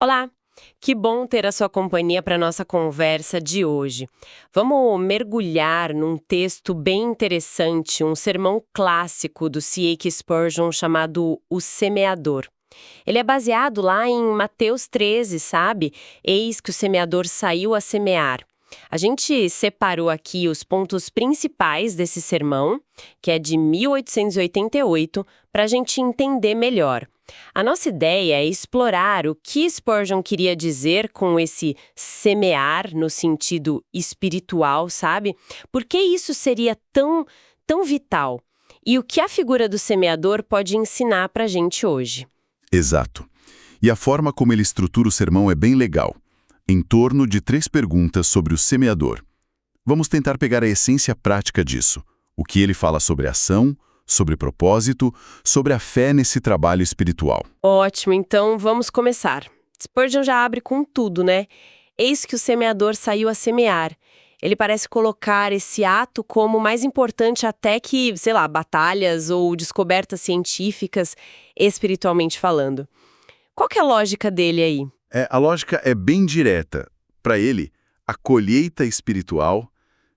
Olá, que bom ter a sua companhia para nossa conversa de hoje. Vamos mergulhar num texto bem interessante, um sermão clássico do C.H. Spurgeon chamado O Semeador. Ele é baseado lá em Mateus 13, sabe? Eis que o semeador saiu a semear. A gente separou aqui os pontos principais desse sermão, que é de 1888, para a gente entender melhor. A nossa ideia é explorar o que Spurgeon queria dizer com esse semear no sentido espiritual, sabe? Por que isso seria tão vital? E o que a figura do semeador pode ensinar para a gente hoje? Exato. E a forma como ele estrutura o sermão é bem legal, em torno de 3 perguntas sobre o semeador. Vamos tentar pegar a essência prática disso, o que ele fala sobre ação, sobre propósito, sobre a fé nesse trabalho espiritual. Ótimo, então vamos começar. Spurgeon já abre com tudo, né? Eis que o semeador saiu a semear. Ele parece colocar esse ato como mais importante até que, sei lá, batalhas ou descobertas científicas, espiritualmente falando. Qual que é a lógica dele aí? A lógica é bem direta. Para ele, a colheita espiritual,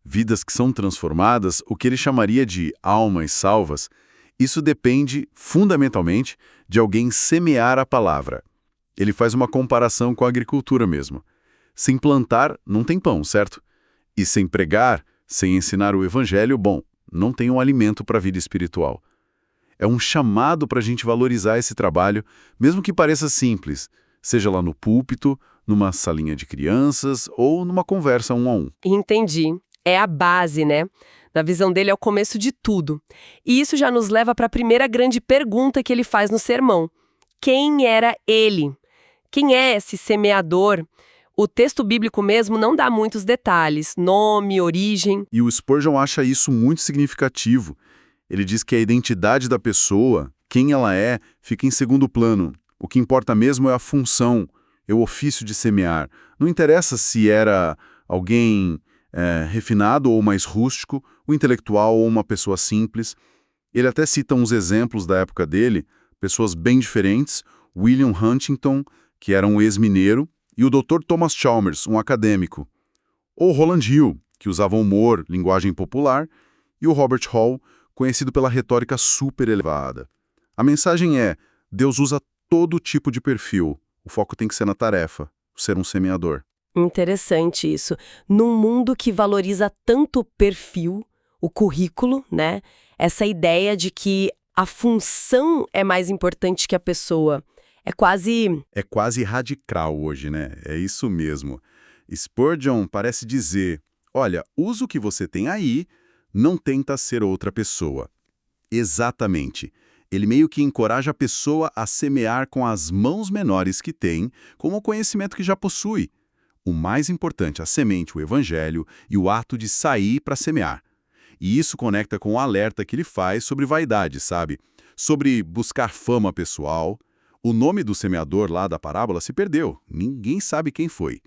vidas que são transformadas, o que ele chamaria de almas salvas, isso depende, fundamentalmente, de alguém semear a palavra. Ele faz uma comparação com a agricultura mesmo. Sem plantar, não tem pão, certo? E sem pregar, sem ensinar o evangelho, bom, não tem um alimento para a vida espiritual. É um chamado para a gente valorizar esse trabalho, mesmo que pareça simples, seja lá no púlpito, numa salinha de crianças ou numa conversa 1 a 1. Entendi. É a base, né? Na visão dele é o começo de tudo. E isso já nos leva para a primeira grande pergunta que ele faz no sermão. Quem era ele? Quem é esse semeador? O texto bíblico mesmo não dá muitos detalhes, nome, origem. E o Spurgeon acha isso muito significativo. Ele diz que a identidade da pessoa, quem ela é, fica em segundo plano. O que importa mesmo é a função, é o ofício de semear. Não interessa se era alguém refinado ou mais rústico, o intelectual ou uma pessoa simples. Ele até cita uns exemplos da época dele, pessoas bem diferentes, William Huntington, que era um ex-mineiro, e o Dr. Thomas Chalmers, um acadêmico. Ou Roland Hill, que usava humor, linguagem popular, e o Robert Hall, conhecido pela retórica super elevada. A mensagem é: Deus usa todo tipo de perfil. O foco tem que ser na tarefa, ser um semeador. Interessante isso. Num mundo que valoriza tanto o perfil, o currículo, né? Essa ideia de que a função é mais importante que a pessoa. É quase radical hoje, né? É isso mesmo. Spurgeon parece dizer: olha, usa o que você tem aí, não tenta ser outra pessoa. Exatamente. Ele meio que encoraja a pessoa a semear com as mãos menores que tem, com o conhecimento que já possui. O mais importante, a semente, o evangelho e o ato de sair para semear. E isso conecta com o alerta que ele faz sobre vaidade, sabe? Sobre buscar fama pessoal. O nome do semeador lá da parábola se perdeu. Ninguém sabe quem foi.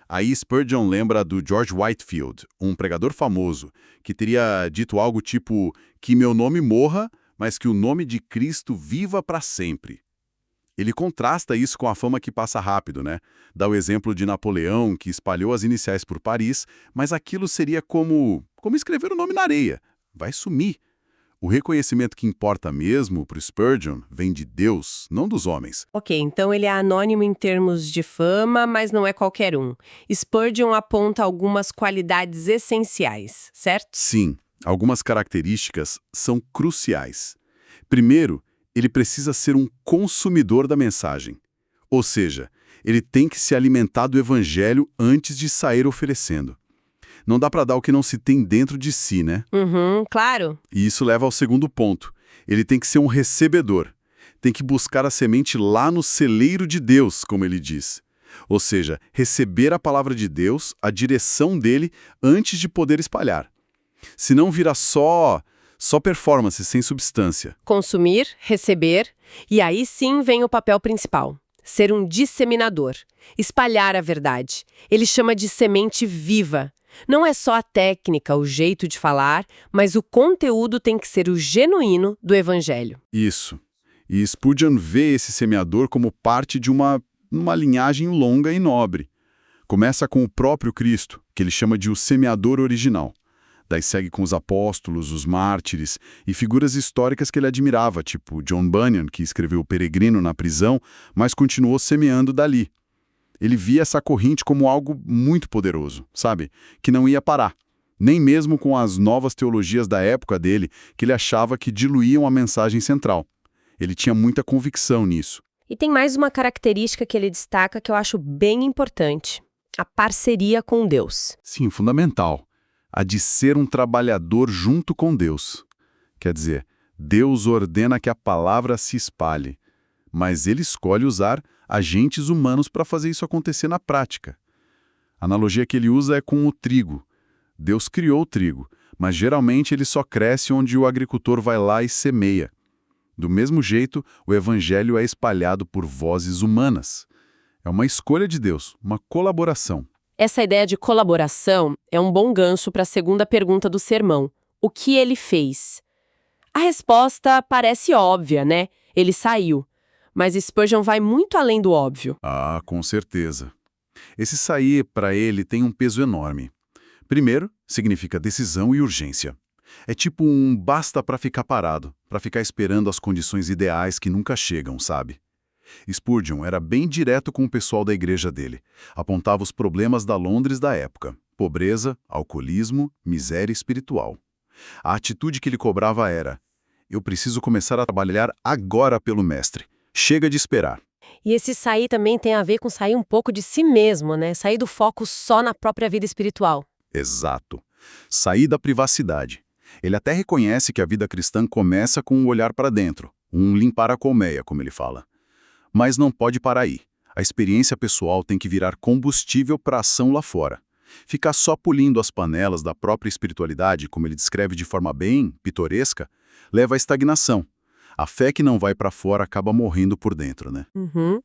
Aí Spurgeon lembra do George Whitefield, um pregador famoso, que teria dito algo tipo que meu nome morra, mas que o nome de Cristo viva para sempre. Ele contrasta isso com a fama que passa rápido, né? Dá o exemplo de Napoleão, que espalhou as iniciais por Paris, mas aquilo seria como escrever o nome na areia. Vai sumir. O reconhecimento que importa mesmo para Spurgeon vem de Deus, não dos homens. Ok, então ele é anônimo em termos de fama, mas não é qualquer um. Spurgeon aponta algumas qualidades essenciais, certo? Sim, algumas características são cruciais. Primeiro, ele precisa ser um consumidor da mensagem. Ou seja, ele tem que se alimentar do evangelho antes de sair oferecendo. Não dá para dar o que não se tem dentro de si, né? Uhum, claro. E isso leva ao segundo ponto. Ele tem que ser um recebedor. Tem que buscar a semente lá no celeiro de Deus, como ele diz. Ou seja, receber a palavra de Deus, a direção dele, antes de poder espalhar. Senão vira só performance, sem substância. Consumir, receber, e aí sim vem o papel principal. Ser um disseminador. Espalhar a verdade. Ele chama de semente viva. Não é só a técnica, o jeito de falar, mas o conteúdo tem que ser o genuíno do evangelho. Isso. E Spurgeon vê esse semeador como parte de uma numa linhagem longa e nobre. Começa com o próprio Cristo, que ele chama de o semeador original. Daí segue com os apóstolos, os mártires e figuras históricas que ele admirava, tipo John Bunyan, que escreveu O Peregrino na prisão, mas continuou semeando dali. Ele via essa corrente como algo muito poderoso, sabe? Que não ia parar. Nem mesmo com as novas teologias da época dele, que ele achava que diluíam a mensagem central. Ele tinha muita convicção nisso. E tem mais uma característica que ele destaca que eu acho bem importante: a parceria com Deus. Sim, fundamental. A de ser um trabalhador junto com Deus. Quer dizer, Deus ordena que a palavra se espalhe, mas ele escolhe usar agentes humanos para fazer isso acontecer na prática. A analogia que ele usa é com o trigo. Deus criou o trigo, mas geralmente ele só cresce onde o agricultor vai lá e semeia. Do mesmo jeito, o evangelho é espalhado por vozes humanas. É uma escolha de Deus, uma colaboração. Essa ideia de colaboração é um bom gancho para a segunda pergunta do sermão: o que ele fez? A resposta parece óbvia, né? Ele saiu. Mas Spurgeon vai muito além do óbvio. Ah, com certeza. Esse sair, para ele, tem um peso enorme. Primeiro, significa decisão e urgência. É tipo um basta para ficar parado, para ficar esperando as condições ideais que nunca chegam, sabe? Spurgeon era bem direto com o pessoal da igreja dele. Apontava os problemas da Londres da época: pobreza, alcoolismo, miséria espiritual. A atitude que ele cobrava era: eu preciso começar a trabalhar agora pelo mestre. Chega de esperar. E esse sair também tem a ver com sair um pouco de si mesmo, né? Sair do foco só na própria vida espiritual. Exato. Sair da privacidade. Ele até reconhece que a vida cristã começa com um olhar para dentro, um limpar a colmeia, como ele fala. Mas não pode parar aí. A experiência pessoal tem que virar combustível para a ação lá fora. Ficar só polindo as panelas da própria espiritualidade, como ele descreve de forma bem pitoresca, leva à estagnação. A fé que não vai para fora acaba morrendo por dentro, né? Uhum.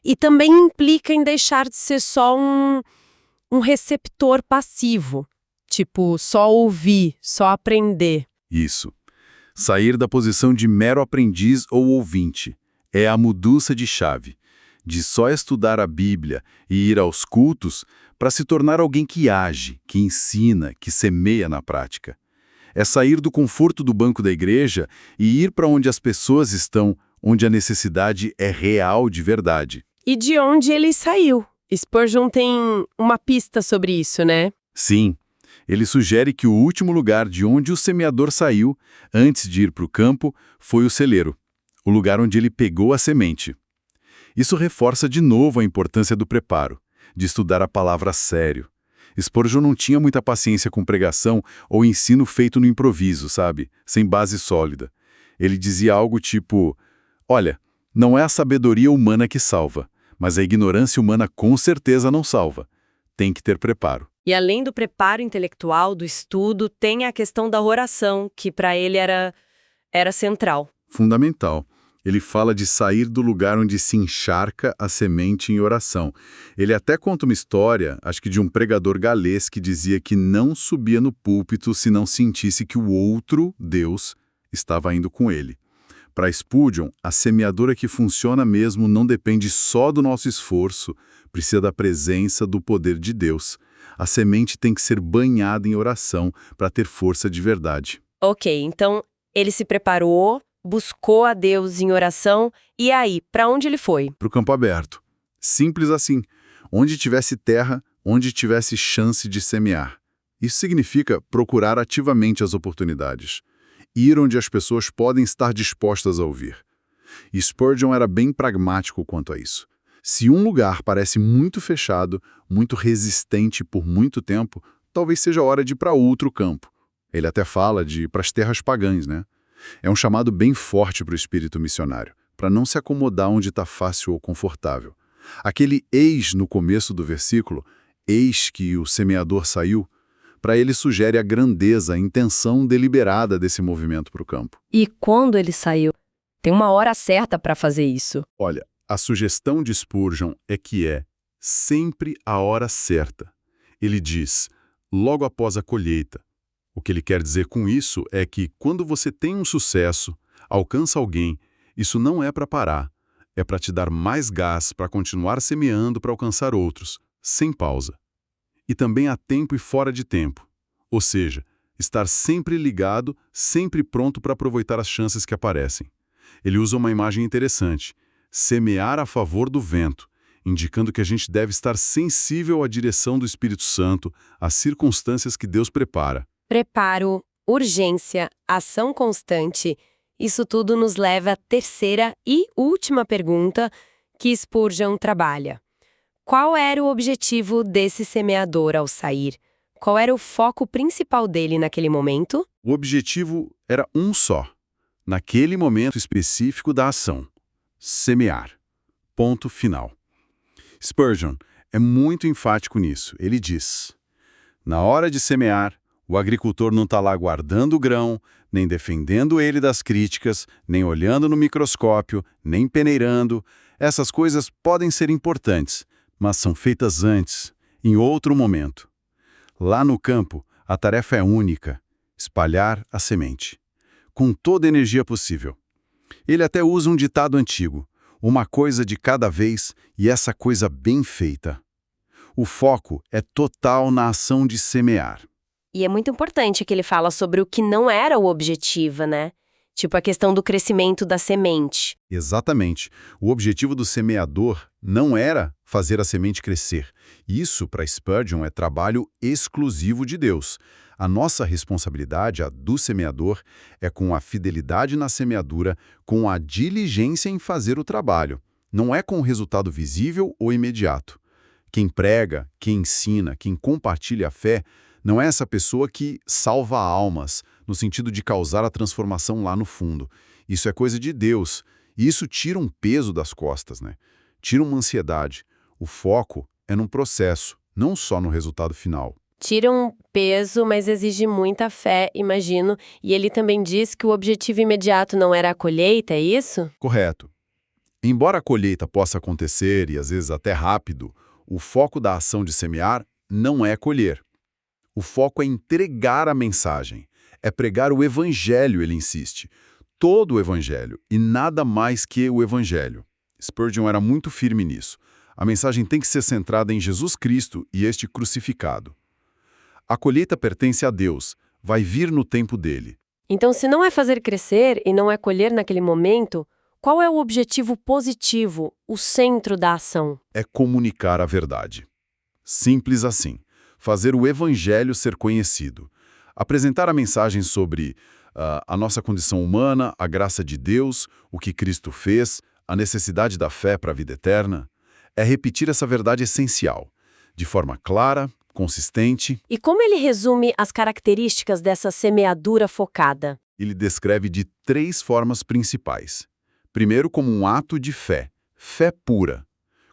E também implica em deixar de ser só um receptor passivo. Tipo, só ouvir, só aprender. Isso. Sair da posição de mero aprendiz ou ouvinte. É a mudança de chave, de só estudar a Bíblia e ir aos cultos para se tornar alguém que age, que ensina, que semeia na prática. É sair do conforto do banco da igreja e ir para onde as pessoas estão, onde a necessidade é real de verdade. E de onde ele saiu? Spurgeon tem uma pista sobre isso, né? Sim, ele sugere que o último lugar de onde o semeador saiu, antes de ir para o campo, foi o celeiro. O lugar onde ele pegou a semente. Isso reforça de novo a importância do preparo, de estudar a palavra a sério. Spurgeon não tinha muita paciência com pregação ou ensino feito no improviso, sabe? Sem base sólida. Ele dizia algo tipo: olha, não é a sabedoria humana que salva, mas a ignorância humana com certeza não salva. Tem que ter preparo. E além do preparo intelectual, do estudo, tem a questão da oração, que para ele era central. Fundamental. Ele fala de sair do lugar onde se encharca a semente em oração. Ele até conta uma história, acho que de um pregador galês, que dizia que não subia no púlpito se não sentisse que o outro, Deus, estava indo com ele. Para Spurgeon, a semeadura que funciona mesmo não depende só do nosso esforço, precisa da presença do poder de Deus. A semente tem que ser banhada em oração para ter força de verdade. Ok, então ele se preparou, buscou a Deus em oração, e aí, para onde ele foi? Para o campo aberto. Simples assim. Onde tivesse terra, onde tivesse chance de semear. Isso significa procurar ativamente as oportunidades. Ir onde as pessoas podem estar dispostas a ouvir. E Spurgeon era bem pragmático quanto a isso. Se um lugar parece muito fechado, muito resistente por muito tempo, talvez seja hora de ir para outro campo. Ele até fala de ir para as terras pagãs, né? É um chamado bem forte para o espírito missionário, para não se acomodar onde está fácil ou confortável. Aquele eis no começo do versículo, eis que o semeador saiu, para ele sugere a grandeza, a intenção deliberada desse movimento para o campo. E quando ele saiu? Tem uma hora certa para fazer isso. Olha, a sugestão de Spurgeon é que é sempre a hora certa. Ele diz, logo após a colheita. O que ele quer dizer com isso é que quando você tem um sucesso, alcança alguém, isso não é para parar. é para te dar mais gás para continuar semeando para alcançar outros, sem pausa. E também há tempo e fora de tempo. Ou seja, estar sempre ligado, sempre pronto para aproveitar as chances que aparecem. Ele usa uma imagem interessante: semear a favor do vento, indicando que a gente deve estar sensível à direção do Espírito Santo, às circunstâncias que Deus prepara. Preparo, urgência, ação constante. Isso tudo nos leva à terceira e última pergunta que Spurgeon trabalha. Qual era o objetivo desse semeador ao sair? Qual era o foco principal dele naquele momento? O objetivo era um só, naquele momento específico da ação: semear. Ponto final. Spurgeon é muito enfático nisso. Ele diz: na hora de semear, o agricultor não está lá guardando o grão, nem defendendo ele das críticas, nem olhando no microscópio, nem peneirando. Essas coisas podem ser importantes, mas são feitas antes, em outro momento. Lá no campo, a tarefa é única: espalhar a semente, com toda a energia possível. Ele até usa um ditado antigo: uma coisa de cada vez, e essa coisa bem feita. O foco é total na ação de semear. E é muito importante que ele fala sobre o que não era o objetivo, né? Tipo a questão do crescimento da semente. Exatamente. O objetivo do semeador não era fazer a semente crescer. Isso, para Spurgeon, é trabalho exclusivo de Deus. A nossa responsabilidade, a do semeador, é com a fidelidade na semeadura, com a diligência em fazer o trabalho. Não é com o resultado visível ou imediato. Quem prega, quem ensina, quem compartilha a fé, não é essa pessoa que salva almas, no sentido de causar a transformação lá no fundo. Isso é coisa de Deus. E isso tira um peso das costas, né? Tira uma ansiedade. O foco é num processo, não só no resultado final. Tira um peso, mas exige muita fé, imagino. E ele também diz que o objetivo imediato não era a colheita, é isso? Correto. Embora a colheita possa acontecer, e às vezes até rápido, o foco da ação de semear não é colher. O foco é entregar a mensagem. É pregar o evangelho, ele insiste. Todo o evangelho, e nada mais que o evangelho. Spurgeon era muito firme nisso. A mensagem tem que ser centrada em Jesus Cristo e este crucificado. A colheita pertence a Deus, vai vir no tempo dele. Então, se não é fazer crescer e não é colher naquele momento, qual é o objetivo positivo, o centro da ação? É comunicar a verdade. Simples assim. Fazer o evangelho ser conhecido. Apresentar a mensagem sobre a nossa condição humana, a graça de Deus, o que Cristo fez, a necessidade da fé para a vida eterna. É repetir essa verdade essencial, de forma clara, consistente. E como ele resume as características dessa semeadura focada? Ele descreve de 3 formas principais. Primeiro, como um ato de fé, fé pura,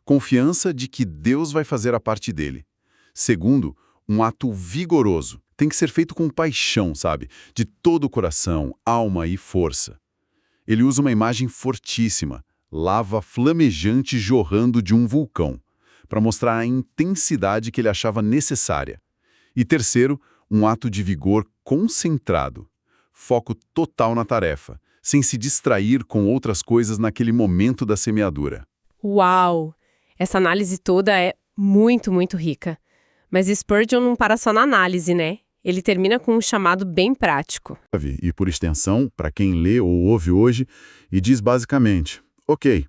confiança de que Deus vai fazer a parte dele. Segundo, um ato vigoroso, tem que ser feito com paixão, sabe? De todo o coração, alma e força. Ele usa uma imagem fortíssima, lava flamejante jorrando de um vulcão, para mostrar a intensidade que ele achava necessária. E terceiro, um ato de vigor concentrado, foco total na tarefa, sem se distrair com outras coisas naquele momento da semeadura. Uau! Essa análise toda é muito, muito rica. Mas Spurgeon não para só na análise, né? Ele termina com um chamado bem prático. E por extensão, para quem lê ou ouve hoje, e diz basicamente: ok,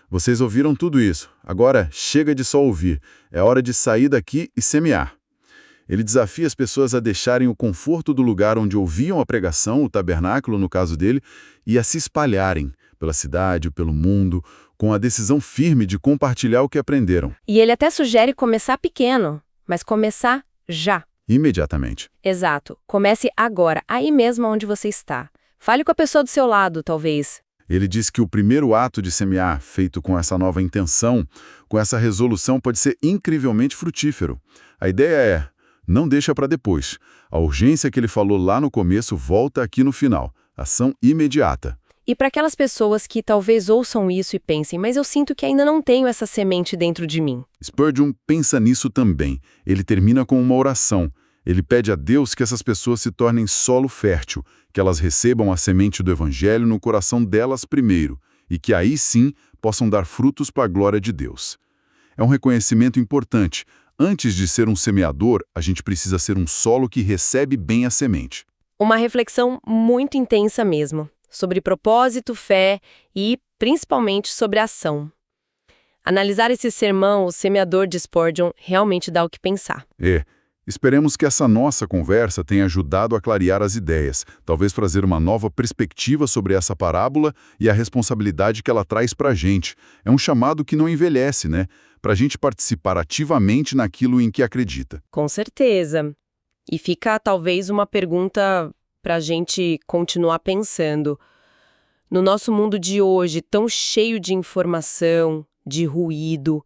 vocês ouviram tudo isso, agora chega de só ouvir, é hora de sair daqui e semear. Ele desafia as pessoas a deixarem o conforto do lugar onde ouviam a pregação, o tabernáculo no caso dele, e a se espalharem pela cidade, pelo mundo, com a decisão firme de compartilhar o que aprenderam. E ele até sugere começar pequeno, mas começar já. Imediatamente. Exato. Comece agora, aí mesmo onde você está. Fale com a pessoa do seu lado, talvez. Ele diz que o primeiro ato de semear, feito com essa nova intenção, com essa resolução, pode ser incrivelmente frutífero. A ideia é: não deixa para depois. A urgência que ele falou lá no começo volta aqui no final. Ação imediata. E para aquelas pessoas que talvez ouçam isso e pensem, mas eu sinto que ainda não tenho essa semente dentro de mim. Spurgeon pensa nisso também. Ele termina com uma oração. Ele pede a Deus que essas pessoas se tornem solo fértil, que elas recebam a semente do Evangelho no coração delas primeiro, e que aí sim possam dar frutos para a glória de Deus. É um reconhecimento importante. Antes de ser um semeador, a gente precisa ser um solo que recebe bem a semente. Uma reflexão muito intensa mesmo, sobre propósito, fé e, principalmente, sobre ação. Analisar esse sermão, o semeador de Spurgeon, realmente dá o que pensar. Esperemos que essa nossa conversa tenha ajudado a clarear as ideias, talvez trazer uma nova perspectiva sobre essa parábola e a responsabilidade que ela traz para a gente. É um chamado que não envelhece, né? Para a gente participar ativamente naquilo em que acredita. Com certeza. E fica talvez uma pergunta para a gente continuar pensando. No nosso mundo de hoje, tão cheio de informação, de ruído,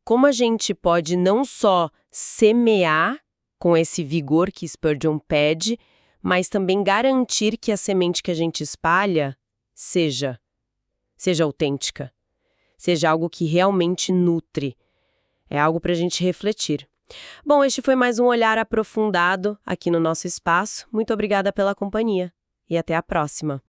como a gente pode não só semear com esse vigor que Spurgeon pede, mas também garantir que a semente que a gente espalha seja autêntica, seja algo que realmente nutre. É algo para a gente refletir. Bom, este foi mais um olhar aprofundado aqui no nosso espaço. Muito obrigada pela companhia e até a próxima.